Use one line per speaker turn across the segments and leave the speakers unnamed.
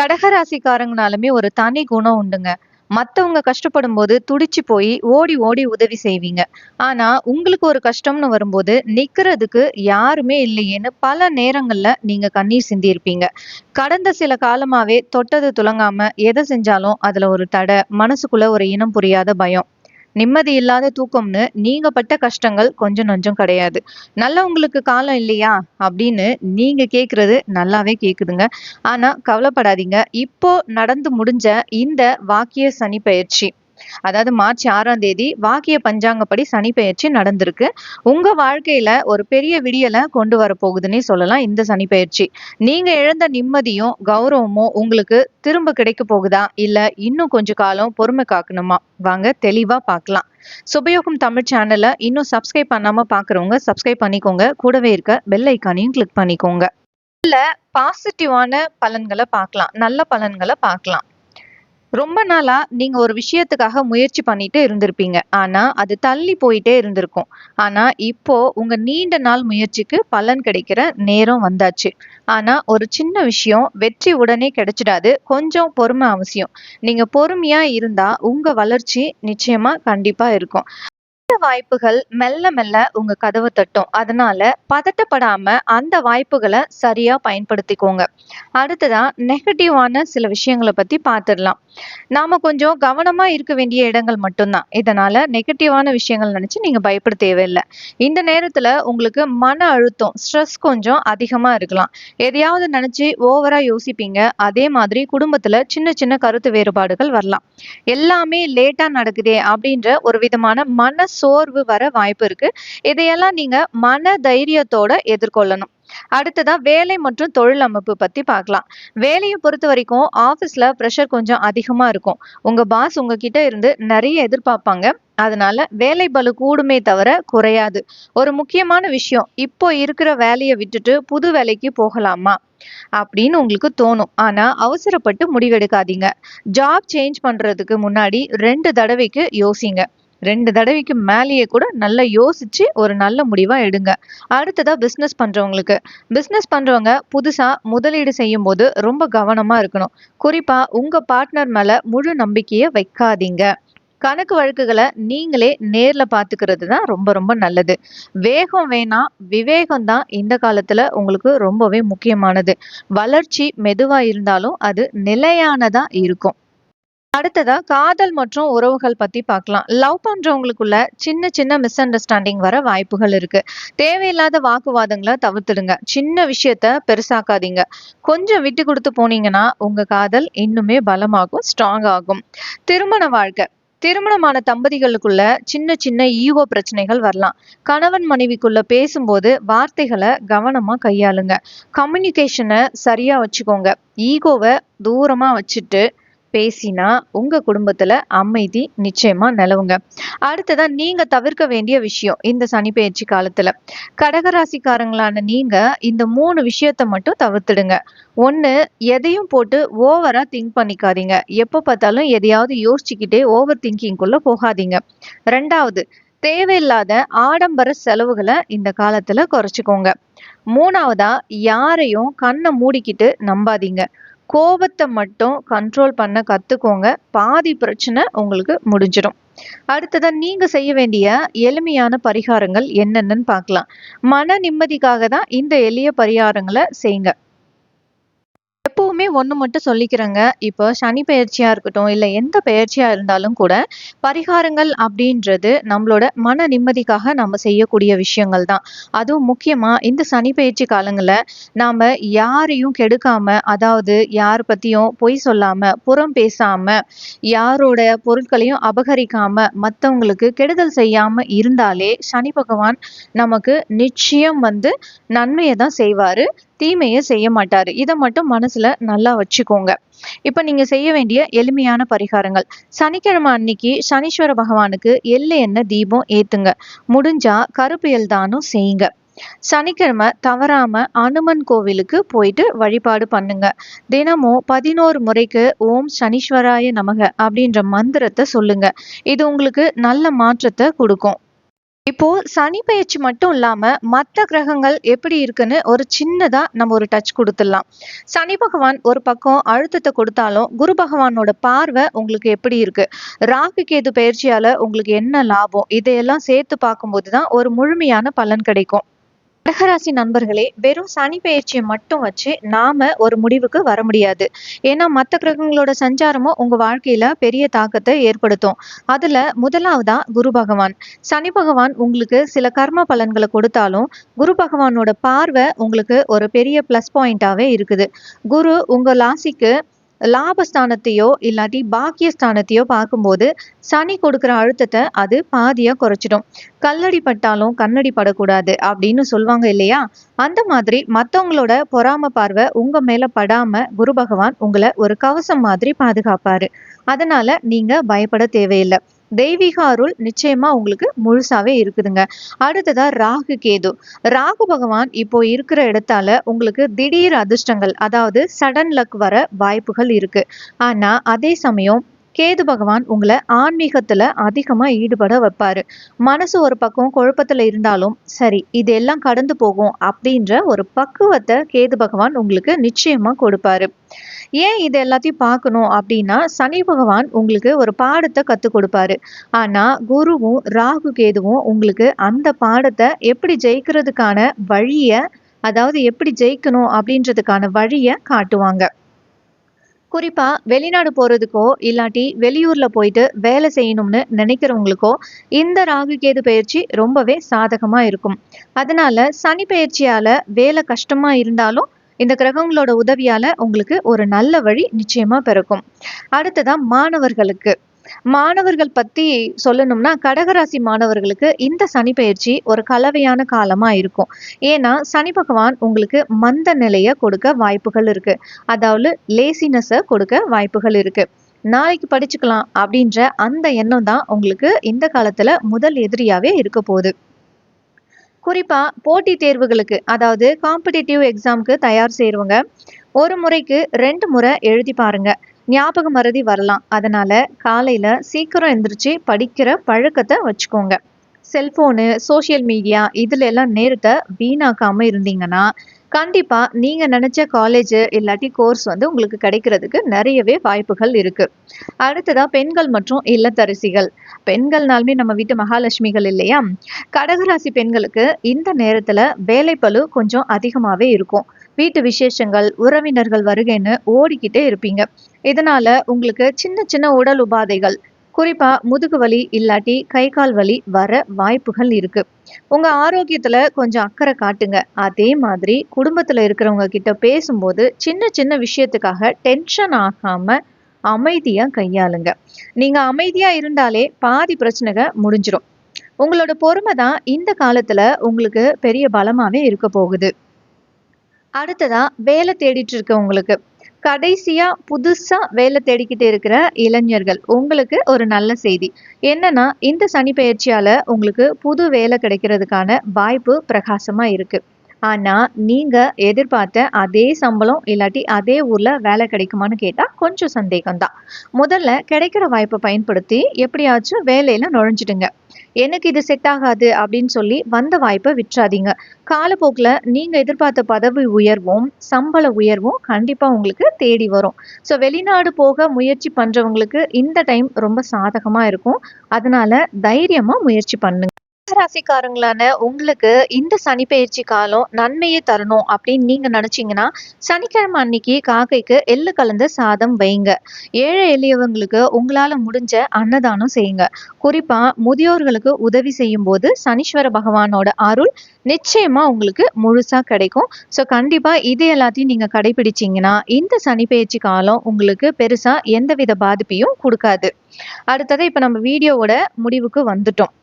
கடகராசிக்காரங்கனாலுமே ஒரு தனி குணம் உண்டுங்க. மத்தவங்க கஷ்டப்படும்போது துடிச்சு போய் ஓடி ஓடி உதவி செய்வீங்க. ஆனா உங்களுக்கு ஒரு கஷ்டம்னு வரும்போது நிக்கிறதுக்கு யாருமே இல்லையேன்னு பல நேரங்கள்ல நீங்க கண்ணீர் சிந்தியிருப்பீங்க. கடந்த சில காலமாவே தொட்டது துலங்காம எதை செஞ்சாலும் அதுல ஒரு தடை, மனசுக்குள்ள ஒரு இனம் புரியாத பயம். நிம்மதி இல்லாத தூக்கம்னு நீங்க பட்ட கஷ்டங்கள் கொஞ்சம் நஞ்சம் கிடையாது. நல்லவங்களுக்கு காலம் இல்லையா அப்படின்னு நீங்க கேக்குறது நல்லாவே கேக்குதுங்க. ஆனா கவலைப்படாதீங்க. இப்போ நடந்து முடிஞ்ச இந்த வாக்கிய சனி பெயர்ச்சி, அதாவது மார்ச் 6ஆம் தேதி வாக்கிய பஞ்சாங்கப்படி சனி பெயர்ச்சி நடந்திருக்கு. உங்க வாழ்க்கையில ஒரு பெரிய விடியல கொண்டு வரப்போகுதுன்னே சொல்லலாம் இந்த சனி பெயர்ச்சி. நீங்க இழந்த நிம்மதியும் கௌரவமும் உங்களுக்கு திரும்ப கிடைக்க போகுதா, இல்ல இன்னும் கொஞ்ச காலம் பொறுமை காக்கணுமா? வாங்க தெளிவா பார்க்கலாம். சுபயோகம் தமிழ் சேனலை இன்னும் சப்ஸ்கிரைப் பண்ணாம பாக்குறவங்க சப்ஸ்கிரைப் பண்ணிக்கோங்க. கூடவே இருக்க பெல் ஐக்கானையும் கிளிக் பண்ணிக்கோங்க. பாசிட்டிவான பலன்களை பார்க்கலாம், நல்ல பலன்களை பார்க்கலாம். ரொம்ப நாளா நீங்க ஒரு விஷயத்துக்காக முயற்சி பண்ணிட்டு இருந்திருப்பீங்க. ஆனா அது தள்ளி போயிட்டே இருந்திருக்கும். ஆனா இப்போ உங்க நீண்ட நாள் முயற்சிக்கு பலன் கிடைக்கிற நேரம் வந்தாச்சு. ஆனா ஒரு சின்ன விஷயம், வெற்றி உடனே கிடைச்சிடாது. கொஞ்சம் பொறுமை அவசியம். நீங்க பொறுமையா இருந்தா உங்க வளர்ச்சி நிச்சயமா கண்டிப்பா இருக்கும். வாய்ப்புகள் மெல்ல மெல்ல உங்க கதவை தட்டும். அதனால பதட்டப்படாம அந்த வாய்ப்புகளை சரியா பயன்படுத்திக்கோங்க. அடுத்ததா நெகட்டிவான சில விஷயங்களை பத்தி பார்த்துடலாம். நாம கொஞ்சம் கவனமா இருக்க வேண்டிய இடங்கள் மட்டும்தான். இதனால நெகட்டிவான விஷயங்கள் நினைச்சு நீங்க பயப்பட தேவையில்லை. இந்த நேரத்துல உங்களுக்கு மன அழுத்தம், ஸ்ட்ரெஸ் கொஞ்சம் அதிகமா இருக்கலாம். எதையாவது நினைச்சு ஓவரா யோசிப்பீங்க. அதே மாதிரி குடும்பத்துல சின்ன சின்ன கருத்து வேறுபாடுகள் வரலாம். எல்லாமே லேட்டா நடக்குதே அப்படின்ற ஒரு விதமான மன சோர்வு வர வாய்ப்பு இருக்கு. இதையெல்லாம் நீங்க மன தைரியத்தோட எதிர்கொள்ளணும். அடுத்ததா வேலை மற்றும் தொழில் அமைப்பு பத்தி பார்க்கலாம். வேலையை பொறுத்த வரைக்கும் ஆபீஸ்ல பிரஷர் கொஞ்சம் அதிகமா இருக்கும். உங்க பாஸ் உங்ககிட்ட இருந்து நிறைய எதிர்பார்ப்பாங்க. அதனால வேலை பளு கூடுமே தவிர குறையாது. ஒரு முக்கியமான விஷயம், இப்போ இருக்கிற வேலையை விட்டுட்டு புது வேலைக்கு போகலாமா அப்படின்னு உங்களுக்கு தோணும். ஆனா அவசரப்பட்டு முடிவெடுக்காதீங்க. ஜாப் சேஞ்ச் பண்றதுக்கு முன்னாடி 2 தடவைக்கு யோசிங்க. 2 தடவைக்கு மேலேயே கூட நல்லா யோசிச்சு ஒரு நல்ல முடிவா எடுங்க. அடுத்ததா பிசினஸ் பண்றவங்க புதுசா முதலீடு செய்யும் போது ரொம்ப கவனமா இருக்கணும். குறிப்பா உங்க பார்ட்னர் மேல முழு நம்பிக்கைய வைக்காதீங்க. கணக்கு வழக்குகளை நீங்களே நேர்ல பாத்துக்கிறது தான் ரொம்ப ரொம்ப நல்லது. வேகம் வேணாம், விவேகம் தான் இந்த காலத்துல உங்களுக்கு ரொம்பவே முக்கியமானது. வளர்ச்சி மெதுவா இருந்தாலும் அது நிலையானதா இருக்கும். அடுத்ததா காதல் மற்றும் உறவுகள் பத்தி பார்க்கலாம். லவ் பண்றவங்களுக்குள்ள சின்ன சின்ன மிஸ் அண்டர்ஸ்டாண்டிங் வர வாய்ப்புகள் இருக்கு. தேவையில்லாத வாக்குவாதங்களை தவிர்த்துடுங்க. சின்ன விஷயத்த பெருசாக்காதீங்க. கொஞ்சம் விட்டு கொடுத்து போனீங்கன்னா உங்க காதல் இன்னுமே பலமாகும், ஸ்ட்ராங் ஆகும். திருமண வாழ்க்கை, திருமணமான தம்பதிகளுக்குள்ள சின்ன சின்ன ஈகோ பிரச்சனைகள் வரலாம். கணவன் மனைவிக்குள்ள பேசும்போது வார்த்தைகளை கவனமா கையாளுங்க. கம்யூனிகேஷனை சரியா வச்சுக்கோங்க. ஈகோவை தூரமா வச்சுட்டு பேசினா உங்க குடும்பத்துல அமைதி நிச்சயமா நிலவுங்க. அடுத்ததா நீங்க தவிர்க்க வேண்டிய விஷயம் இந்த சனி பெயர்ச்சி காலத்துல, கடகராசிக்காரங்களான நீங்க இந்த 3 விஷயத்த மட்டும் தவிர்த்துடுங்க. ஒண்ணு, எதையும் போட்டு ஓவரா திங்க் பண்ணிக்காதீங்க. எப்ப பார்த்தாலும் எதையாவது யோசிச்சுக்கிட்டே ஓவர் திங்கிங்குள்ள போகாதீங்க. 2வது, தேவையில்லாத ஆடம்பர செலவுகளை இந்த காலத்துல குறைச்சுக்கோங்க. 3வதா, யாரையும் கண்ணை மூடிக்கிட்டு நம்பாதீங்க. கோபத்தை மட்டும் கண்ட்ரோல் பண்ண கத்துக்கோங்க. பாதி பிரச்சனை உங்களுக்கு முடிஞ்சிடும். அடுத்ததா நீங்க செய்ய வேண்டிய எளிமையான பரிகாரங்கள் என்னென்னு பார்க்கலாம். மன நிம்மதிக்காக தான் இந்த எளிய பரிகாரங்களை செய்யுங்க. எப்பவுமே ஒண்ணு மட்டும் சொல்லிக்கிறேங்க. இப்போ சனி பெயர்ச்சியா இருக்கட்டும், இல்ல எந்த பெயர்ச்சியா இருந்தாலும் கூட, பரிகாரங்கள் அப்படின்றது நம்மளோட மன நிம்மதிக்காக நம்ம செய்யக்கூடிய விஷயங்கள் தான். அதுவும் முக்கியமா இந்த சனி பெயர்ச்சி காலங்கள்ல நாம யாரையும் கெடுக்காம, அதாவது யார் பத்தியும் பொய் சொல்லாம, புறம் பேசாம, யாரோட பொருட்களையும் அபகரிக்காம, மத்தவங்களுக்கு கெடுதல் செய்யாம இருந்தாலே சனி பகவான் நமக்கு நிச்சயம் நன்மையை தான் செய்வாரு. தீமையை செய்ய மாட்டாரு. இதை மட்டும் மனசுல நல்லா வச்சுக்கோங்க. இப்ப நீங்க செய்ய வேண்டிய எளிமையான பரிகாரங்கள். சனிக்கிழமை அன்னைக்கு சனீஸ்வர பகவானுக்கு எள்ளு எண்ணெய் தீபம் ஏத்துங்க. முடிஞ்சா கருப்பு எள் தானம் செய்யுங்க. சனிக்கிழமை தவறாம அனுமன் கோவிலுக்கு போயிட்டு வழிபாடு பண்ணுங்க. தினமும் 11 முறைக்கு ஓம் சனீஸ்வராய நமக அப்படின்ற மந்திரத்தை சொல்லுங்க. இது உங்களுக்கு நல்ல மாற்றத்தை கொடுக்கும். இப்போ சனி பெயர்ச்சி மட்டும் இல்லாம மத்த கிரகங்கள் எப்படி இருக்குன்னு ஒரு சின்னதா நம்ம ஒரு டச் கொடுத்துடலாம். சனி பகவான் ஒரு பக்கம் அழுத்தத்தை கொடுத்தாலும் குரு பகவானோட பார்வை உங்களுக்கு எப்படி இருக்கு, ராகு கேது பெயர்ச்சியால உங்களுக்கு என்ன லாபம், இதையெல்லாம் சேர்த்து பார்க்கும்போது தான் ஒரு முழுமையான பலன் கிடைக்கும். கடகராசி நண்பர்களே, வெறும் சனி பெயர்ச்சியை மட்டும் வச்சு நாம ஒரு முடிவுக்கு வர முடியாது. ஏன்னா மத்த கிரகங்களோட சஞ்சாரமும் உங்க வாழ்க்கையில பெரிய தாக்கத்தை ஏற்படுத்தும். அதுல முதலாவதா குரு பகவான். சனி பகவான் உங்களுக்கு சில கர்ம பலன்களை கொடுத்தாலும் குரு பகவானோட பார்வை உங்களுக்கு ஒரு பெரிய பிளஸ் பாயிண்டாவே இருக்குது. குரு உங்க ராசிக்கு லாபஸ்தானத்தையோ இல்லாட்டி பாக்கியஸ்தானத்தையோ பார்க்கும்போது சனி கொடுக்குற அழுத்தத்தை அது பாதியா குறைச்சிடும். கல்லடி பட்டாலும் கண்ணடி படக்கூடாது அப்படின்னு சொல்லுவாங்க இல்லையா? அந்த மாதிரி மத்தவங்களோட பொறாம பார்வை உங்க மேல படாம குரு பகவான் உங்களை ஒரு கவசம் மாதிரி பாதுகாப்பாரு. அதனால நீங்க பயப்பட தேவையில்லை. தெய்வீக அருள் நிச்சயமா உங்களுக்கு முழுசாவே இருக்குதுங்க. அடுத்ததா ராகு கேது. ராகு பகவான் இப்போ இருக்கிற இடத்தால உங்களுக்கு திடீர் அதிர்ஷ்டங்கள், அதாவது சடன் லக் வர வாய்ப்புகள் இருக்கு. ஆனா அதே சமயம் கேது பகவான் உங்களை ஆன்மீகத்துல அதிகமா ஈடுபட வைப்பாரு. மனசு ஒரு பக்கம் குழப்பத்துல இருந்தாலும் சரி இதெல்லாம் கடந்து போகும் அப்படின்ற ஒரு பக்குவத்தை கேது பகவான் உங்களுக்கு நிச்சயமா கொடுப்பாரு. ஏன் இது எல்லாத்தையும் பார்க்கணும் அப்படின்னா, சனி பகவான் உங்களுக்கு ஒரு பாடத்தை கத்துக் கொடுப்பாரு. ஆனா குருவும் ராகு கேதுவும் உங்களுக்கு அந்த பாடத்தை எப்படி ஜெயிக்கிறதுக்கான வழிய, அதாவது எப்படி ஜெயிக்கணும் அப்படின்றதுக்கான வழிய காட்டுவாங்க. குறிப்பா வெளிநாடு போறதுக்கோ இல்லாட்டி வெளியூர்ல போயிட்டு வேலை செய்யணும்னு நினைக்கிறவங்களுக்கோ இந்த ராகு கேது பயிற்சி ரொம்பவே சாதகமா இருக்கும். அதனால சனி பயிற்சியால வேலை கஷ்டமா இருந்தாலும் இந்த கிரகங்களோட உதவியால உங்களுக்கு ஒரு நல்ல வழி நிச்சயமா பிறக்கும். அடுத்ததா மாணவர்களுக்கு. மாணவர்கள் பத்தி சொல்லணும்னா கடகராசி மாணவர்களுக்கு இந்த சனி பெயர்ச்சி ஒரு கலவையான காலமா இருக்கும். ஏன்னா சனி பகவான் உங்களுக்கு மந்த நிலைய கொடுக்க வாய்ப்புகள் இருக்கு. அதாவது லேசினஸ கொடுக்க வாய்ப்புகள் இருக்கு. நாளைக்கு படிச்சுக்கலாம் அப்படின்ற அந்த எண்ணம் தான் உங்களுக்கு இந்த காலத்துல முதல் எதிரியாவே இருக்க போகுது. குறிப்பா போட்டி தேர்வுகளுக்கு, அதாவது காம்படிட்டிவ் எக்ஸாம்க்கு தயார் செய்றவங்க ஒரு முறைக்கு 2 முறை எழுதி பாருங்க. ஞாபக மறதி வரலாம். அதனால காலையில சீக்கிரம் எந்திரிச்சு படிக்கிற பழக்கத்தை வச்சுக்கோங்க. செல்போனு, சோசியல் மீடியா இதுல எல்லாம் நேரத்தை வீணாக்காம இருந்தீங்கன்னா கண்டிப்பா நீங்க நினைச்ச காலேஜ் இல்லாட்டி கோர்ஸ் உங்களுக்கு கிடைக்கிறதுக்கு நிறையவே வாய்ப்புகள் இருக்கு. அடுத்ததா பெண்கள் மற்றும் இல்லத்தரசிகள். பெண்கள்னாலுமே நம்ம வீட்டு மகாலட்சுமிகள் இல்லையா? கடகராசி பெண்களுக்கு இந்த நேரத்துல வேலைப்பளு கொஞ்சம் அதிகமாவே இருக்கும். வீட்டு விசேஷங்கள், உறவினர்கள் வருகைன்னு ஓடிக்கிட்டே இருப்பீங்க. இதனால உங்களுக்கு சின்ன சின்ன உடல் உபாதைகள், குறிப்பா முதுகு வலி இல்லாட்டி கை கால் வலி வர வாய்ப்புகள் இருக்கு. உங்க ஆரோக்கியத்துல கொஞ்சம் அக்கறை காட்டுங்க. அதே மாதிரி குடும்பத்துல இருக்கிறவங்க கிட்ட பேசும்போது சின்ன சின்ன விஷயத்துக்காக டென்ஷன் ஆகாம அமைதியா கையாளுங்க. நீங்க அமைதியா இருந்தாலே பாதி பிரச்சனைகள் முடிஞ்சிரும். உங்களோட பொறுமை தான் இந்த காலத்துல உங்களுக்கு பெரிய பலமாவே இருக்க போகுது. அடுத்ததா வேலை தேடிட்டு இருக்கவங்களுக்கு, கடைசியா புதுசா வேலை தேடிக்கிட்டு இருக்கிற இளைஞர்கள் உங்களுக்கு ஒரு நல்ல செய்தி. என்னன்னா இந்த சனி பெயர்ச்சியால உங்களுக்கு புது வேலை கிடைக்கிறதுக்கான வாய்ப்பு பிரகாசமா இருக்கு. ஆனா நீங்க எதிர்பார்த்த அதே சம்பளம் இல்லாட்டி அதே ஊர்ல வேலை கிடைக்குமான்னு கேட்டா கொஞ்சம் சந்தேகம்தான். முதல்ல கிடைக்கிற வாய்ப்பை பயன்படுத்தி எப்படியாச்சும் வேலையில நுழைஞ்சிடுங்க. எனக்கு இது செட் ஆகாது அப்படின்னு சொல்லி வந்த வாய்ப்பை விட்டுறாதீங்க. காலப்போக்குல நீங்க எதிர்பார்த்த பதவி உயர்வும் சம்பள உயர்வும் கண்டிப்பா உங்களுக்கு தேடி வரும். ஸோ வெளிநாடு போக முயற்சி பண்றவங்களுக்கு இந்த டைம் ரொம்ப சாதகமா இருக்கும். அதனால தைரியமா முயற்சி பண்ணுங்க. ராசிக்காரங்களான உங்களுக்கு இந்த சனி பெயர்ச்சி காலம் நன்மையே தரணும் அப்படின்னு நீங்க நினைச்சீங்கன்னா சனிக்கிழமை அன்னைக்கு காக்கைக்கு எள்ளு கலந்த சாதம் வைங்க. ஏழை எளியவங்களுக்கு உங்களால முடிஞ்ச அன்னதானம் செய்யுங்க. குறிப்பா முதியோர்களுக்கு உதவி செய்யும் போது சனீஸ்வர பகவானோட அருள் நிச்சயமா உங்களுக்கு முழுசா கிடைக்கும். ஸோ கண்டிப்பா இது எல்லாத்தையும் நீங்க கடைபிடிச்சீங்கன்னா இந்த சனி பெயர்ச்சி காலம் உங்களுக்கு பெருசா எந்தவித பாதிப்பையும் கொடுக்காது. அடுத்தது இப்ப நம்ம வீடியோவோட முடிவுக்கு வந்துட்டோம்.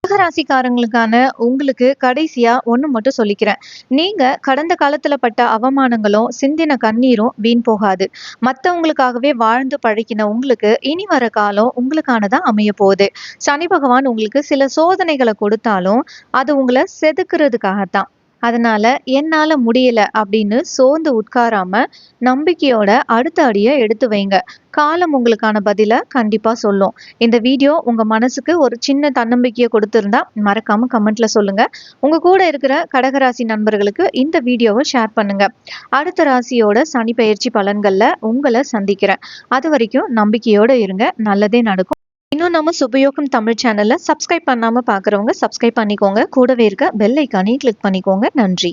கடகராசிக்காரங்களுக்கான உங்களுக்கு கடைசியா ஒண்ணு மட்டும் சொல்லிக்கிறேன். நீங்க கடந்த காலத்துல பட்ட அவமானங்களும் சிந்தின கண்ணீரும் வீண் போகாது. மத்தவங்களுக்காகவே வாழ்ந்து பழகின உங்களுக்கு இனி வர காலம் உங்களுக்கானதா அமைய போகுது. சனி பகவான் உங்களுக்கு சில சோதனைகளை கொடுத்தாலும் அது உங்களை செதுக்குறதுக்காகத்தான். அதனால என்னால முடியல அப்படின்னு சோர்ந்து உட்காராம நம்பிக்கையோட அடுத்த அடியை எடுத்து வைங்க. காலம் உங்களுக்கான பதில கண்டிப்பா சொல்லும். இந்த வீடியோ உங்க மனசுக்கு ஒரு சின்ன தன்னம்பிக்கையை கொடுத்திருந்தா மறக்காம கமெண்ட்ல சொல்லுங்க. உங்க கூட இருக்கிற கடகராசி நண்பர்களுக்கு இந்த வீடியோவை ஷேர் பண்ணுங்க. அடுத்த ராசியோட சனி பெயர்ச்சி பலன்கள்ல உங்களை சந்திக்கிறேன். அது வரைக்கும் நம்பிக்கையோட இருங்க. நல்லதே நடக்கும். இன்னும் நம்ம சுபயோகம் தமிழ் சேனலை சப்ஸ்கிரைப் பண்ணாம பார்க்குறவங்க சப்ஸ்கிரைப் பண்ணிக்கோங்க. கூடவே இருக்க பெல் ஐக்கானையும் கிளிக் பண்ணிக்கோங்க. நன்றி.